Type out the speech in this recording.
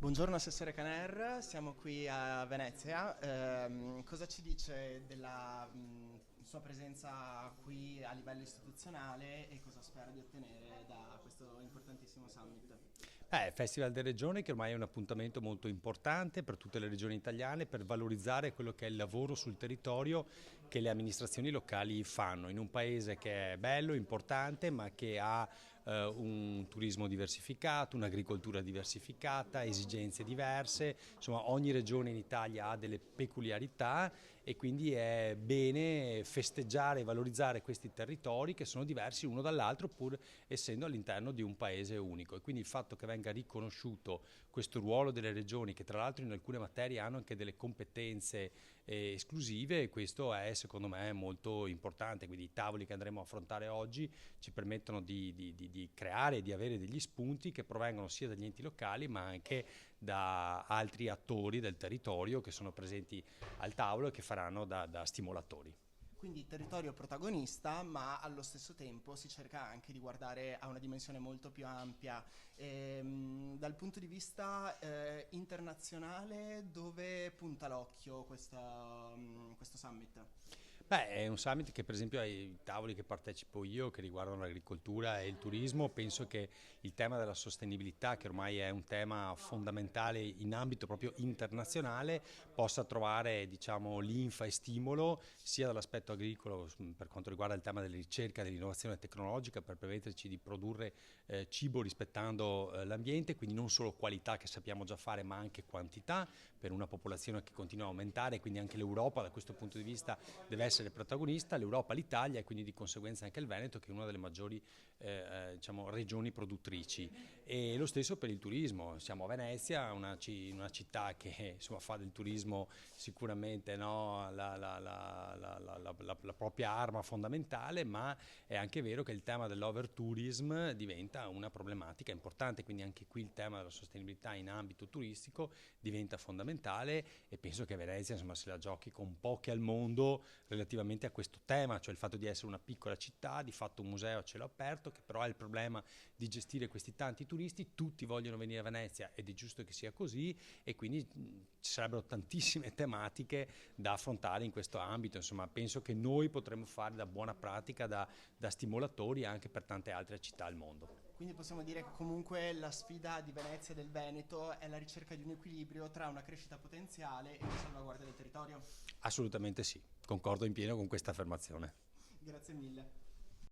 Buongiorno Assessore Caner, siamo qui a Venezia. Cosa ci dice della sua presenza qui a livello istituzionale e cosa spera di ottenere da questo importantissimo summit? Festival delle Regioni che ormai è un appuntamento molto importante per tutte le regioni italiane per valorizzare quello che è il lavoro sul territorio che le amministrazioni locali fanno in un paese che è bello, importante, ma che ha un turismo diversificato, un'agricoltura diversificata, esigenze diverse, insomma ogni regione in Italia ha delle peculiarità e quindi è bene festeggiare e valorizzare questi territori che sono diversi uno dall'altro pur essendo all'interno di un paese unico e quindi il fatto che venga riconosciuto questo ruolo delle regioni che tra l'altro in alcune materie hanno anche delle competenze esclusive, questo è secondo me molto importante, quindi i tavoli che andremo a affrontare oggi ci permettono di creare e di avere degli spunti che provengono sia dagli enti locali ma anche da altri attori del territorio che sono presenti al tavolo e che faranno da stimolatori. Quindi territorio protagonista, ma allo stesso tempo si cerca anche di guardare a una dimensione molto più ampia. Dal punto di vista internazionale, dove punta l'occhio questo summit? È un summit che per esempio ai tavoli che partecipo io che riguardano l'agricoltura e il turismo, penso che il tema della sostenibilità, che ormai è un tema fondamentale in ambito proprio internazionale, possa trovare diciamo, linfa e stimolo sia dall'aspetto agricolo per quanto riguarda il tema della ricerca e dell'innovazione tecnologica per permetterci di produrre cibo rispettando l'ambiente, quindi non solo qualità che sappiamo già fare ma anche quantità per una popolazione che continua a aumentare, quindi anche l'Europa da questo punto di vista deve essere protagonista, l'Europa, l'Italia e quindi di conseguenza anche il Veneto che è una delle maggiori diciamo, regioni produttrici e lo stesso per il turismo, siamo a Venezia, una città che insomma, fa del turismo sicuramente no, la propria arma fondamentale, ma è anche vero che il tema dell'overtourism diventa una problematica importante, quindi anche qui il tema della sostenibilità in ambito turistico diventa fondamentale e penso che Venezia insomma, se la giochi con poche al mondo relativamente a questo tema, cioè il fatto di essere una piccola città, di fatto un museo a cielo aperto, che però ha il problema di gestire questi tanti turisti, tutti vogliono venire a Venezia ed è giusto che sia così e quindi ci sarebbero tantissime tematiche da affrontare in questo ambito, insomma penso che noi potremmo fare da buona pratica, da stimolatori anche per tante altre città al mondo. Quindi possiamo dire che comunque la sfida di Venezia e del Veneto è la ricerca di un equilibrio tra una crescita potenziale e una salvaguardia del territorio. Assolutamente sì, concordo in pieno con questa affermazione. Grazie mille.